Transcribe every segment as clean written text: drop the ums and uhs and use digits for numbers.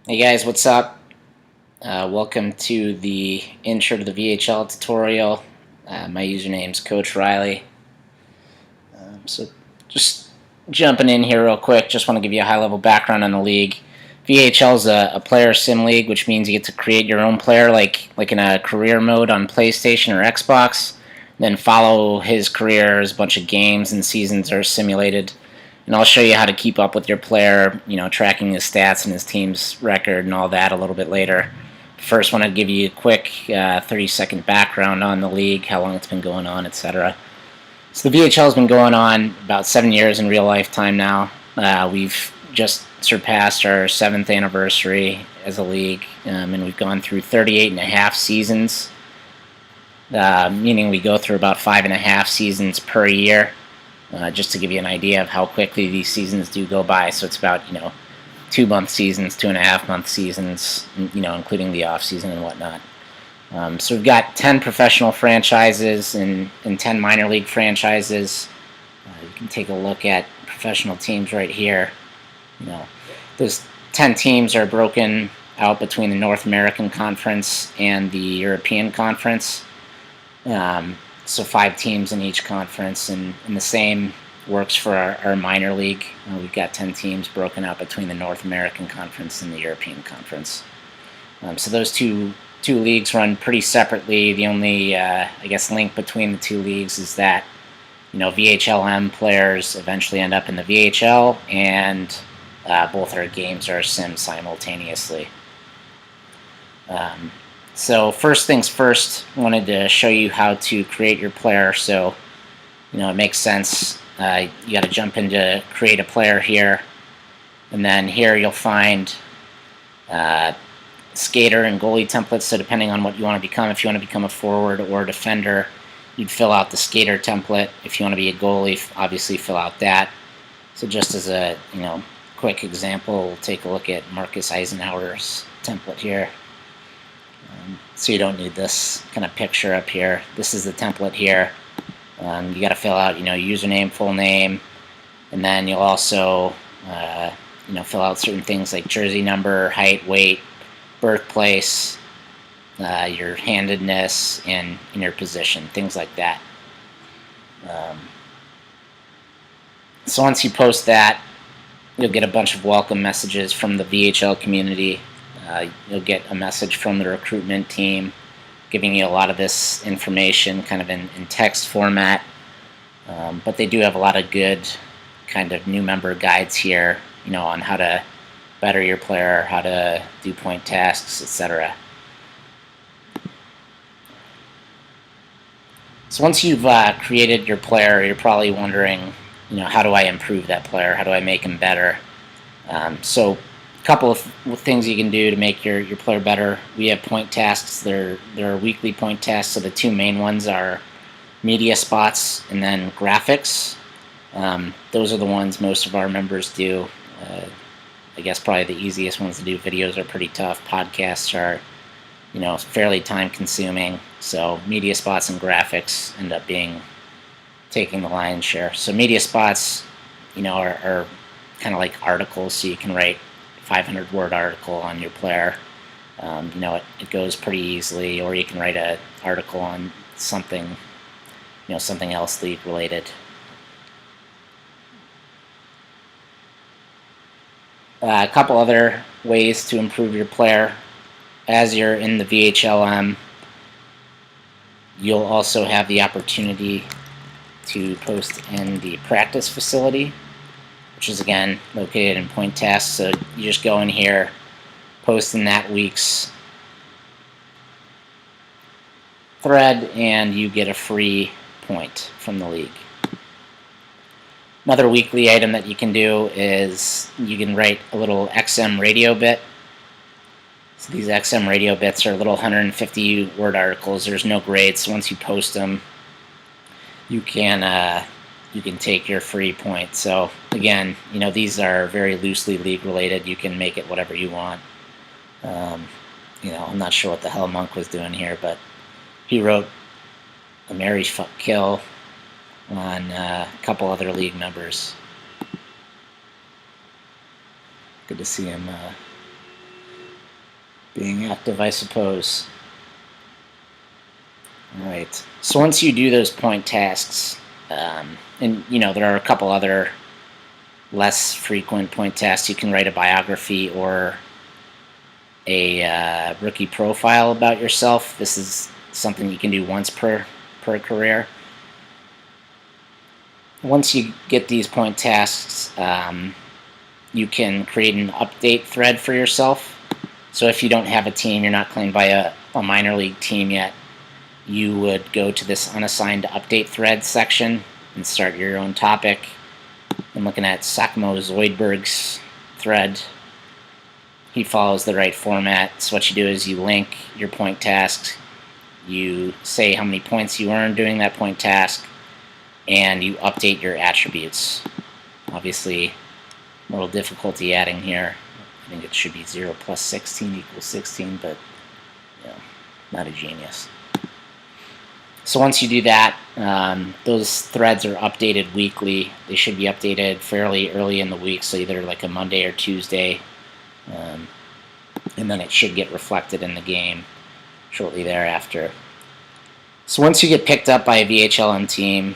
Hey guys, what's up? Welcome to the intro to the VHL tutorial. My username's Coach Riley. So just jumping in here real quick, just want to give you a high-level background on the league. VHL is a player sim league, which means you get to create your own player, like in a career mode on PlayStation or Xbox. Then follow his career as a bunch of games and seasons are simulated. And I'll show you how to keep up with your player, tracking his stats and his team's record and all that a little bit later. First, want to give you a quick 30-second background on the league, how long it's been going on, etc. So the VHL has been going on about 7 years in real life time now. We've just surpassed our 7th anniversary as a league, and we've gone through 38 and a half seasons, meaning we go through about 5.5 seasons per year. Just to give you an idea of how quickly these seasons do go by. So it's about 2-month seasons, 2.5-month seasons, including the off season and whatnot. So we've got 10 professional franchises and 10 minor league franchises. You can take a look at professional teams right here. Those 10 teams are broken out between the North American Conference and the European Conference. So 5 teams in each conference, and the same works for our minor league. We've got 10 teams broken out between the North American Conference and the European Conference. So those two leagues run pretty separately. The only, link between the two leagues is that, VHLM players eventually end up in the VHL, and both our games are simmed simultaneously. So first things first, I wanted to show you how to create your player. So, it makes sense. You got to jump into create a player here, and then here you'll find skater and goalie templates. So depending on what you want to become, if you want to become a forward or a defender, you'd fill out the skater template. If you want to be a goalie, obviously fill out that. So just as a quick example, we'll take a look at Marcus Eisenhower's template here. So you don't need this kind of picture up here. This is the template here. You got to fill out, username, full name, and then you'll also, fill out certain things like jersey number, height, weight, birthplace, your handedness, and your position, things like that. So once you post that, you'll get a bunch of welcome messages from the VHL community. You'll get a message from the recruitment team giving you a lot of this information kind of in text format. But they do have a lot of good kind of new member guides here, on how to better your player, how to do point tasks, etc. So once you've created your player, you're probably wondering, how do I improve that player? How do I make him better? So couple of things you can do to make your player better. We have point tasks. There are weekly point tasks. So the two main ones are media spots and then graphics. Those are the ones most of our members do. I guess probably the easiest ones to do. Videos are pretty tough. Podcasts are, fairly time consuming. So media spots and graphics end up taking the lion's share. So media spots, are kind of like articles. So you can write 500-word article on your player. It goes pretty easily, or you can write an article on something, something else league related. A couple other ways to improve your player. As you're in the VHLM, you'll also have the opportunity to post in the practice facility, which is again located in point tasks. So you just go in here, post in that week's thread, and you get a free point from the league. Another weekly item that you can do is you can write a little XM radio bit. So these XM radio bits are little 150-word articles. There's no grades. So once you post them, you can take your free point. So again, these are very loosely league related. You can make it whatever you want. I'm not sure what the hell Monk was doing here, but he wrote a Marry Fuck Kill on a couple other league members. Good to see him being active, I suppose. Alright, so once you do those point tasks, and there are a couple other less frequent point tasks. You can write a biography or a rookie profile about yourself. This is something you can do once per career. Once you get these point tasks, you can create an update thread for yourself. So if you don't have a team, you're not claimed by a minor league team yet, you would go to this unassigned update thread section and start your own topic. I'm looking at Sakmo Zoidberg's thread. He follows the right format. So what you do is you link your point task, you say how many points you earned doing that point task, and you update your attributes. Obviously, a little difficulty adding here. I think it should be 0 plus 16 equals 16, but not a genius. So once you do that, those threads are updated weekly. They should be updated fairly early in the week, so either like a Monday or Tuesday, and then it should get reflected in the game shortly thereafter. So once you get picked up by a VHLM team,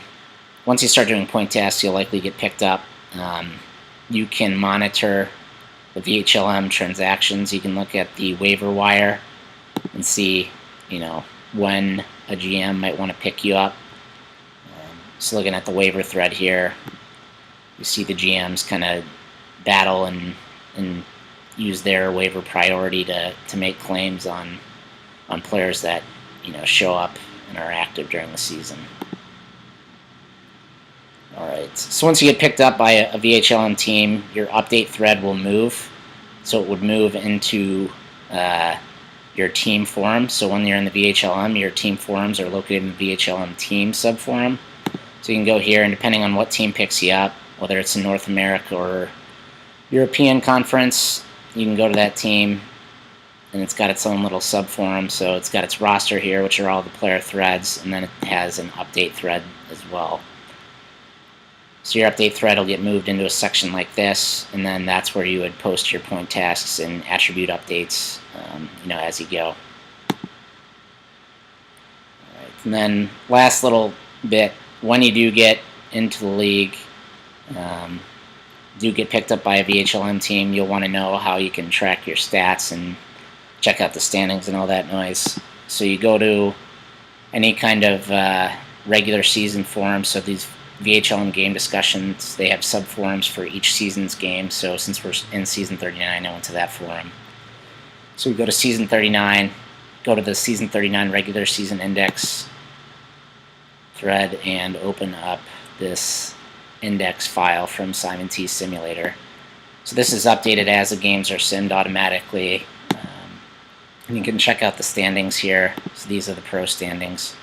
once you start doing point tasks, you'll likely get picked up. You can monitor the VHLM transactions. You can look at the waiver wire and see, when a GM might want to pick you up. So looking at the waiver thread here, you see the GMs kind of battle and use their waiver priority to make claims on players that show up and are active during the season. Alright, so once you get picked up by a VHLM team, your update thread will move. So it would move into your team forum. So when you're in the VHLM, your team forums are located in the VHLM team subforum. So you can go here, and depending on what team picks you up, whether it's in North America or European Conference, you can go to that team, and it's got its own little subforum. So it's got its roster here, which are all the player threads, and then it has an update thread as well. So your update thread will get moved into a section like this, and then that's where you would post your point tasks and attribute updates, as you go. All right. And then last little bit, when you do get into the league, do get picked up by a VHLM team, you'll want to know how you can track your stats and check out the standings and all that noise. So you go to any kind of regular season forum. So these VHLM game discussions, they have sub-forums for each season's game. So since we're in Season 39, I went to that forum. So we go to Season 39, go to the Season 39 regular season index thread, and open up this index file from Simon T. Simulator. So this is updated as the games are simmed automatically. And you can check out the standings here. So these are the pro standings.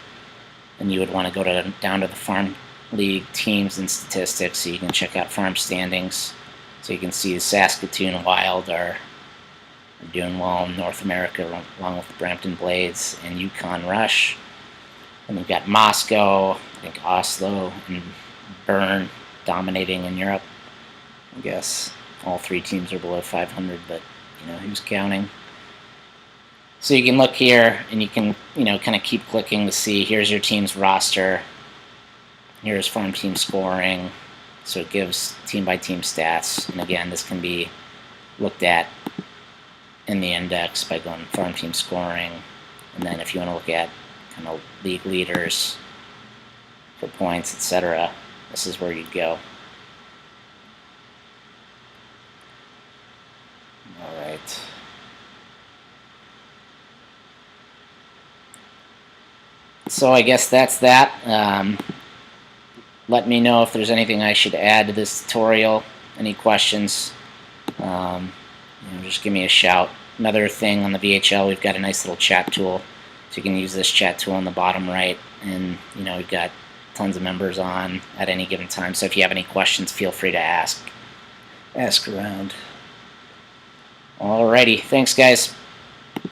And you would want to go down to the farm league teams and statistics, so you can check out farm standings. So you can see the Saskatoon Wild are doing well in North America, along with the Brampton Blades and Yukon Rush. And we've got Moscow, I think Oslo, and Bern dominating in Europe. I guess all three teams are below 500, but who's counting? So you can look here, and you can kind of keep clicking to see, here's your team's roster. Here's farm team scoring, so it gives team-by-team stats. And again, this can be looked at in the index by going farm team scoring. And then if you want to look at kind of league leaders for points, etc., this is where you'd go. All right. So I guess that's that. Let me know if there's anything I should add to this tutorial. Any questions? Just give me a shout. Another thing on the VHL, we've got a nice little chat tool. So you can use this chat tool on the bottom right. And, we've got tons of members on at any given time. So if you have any questions, feel free to ask around. Alrighty. Thanks, guys.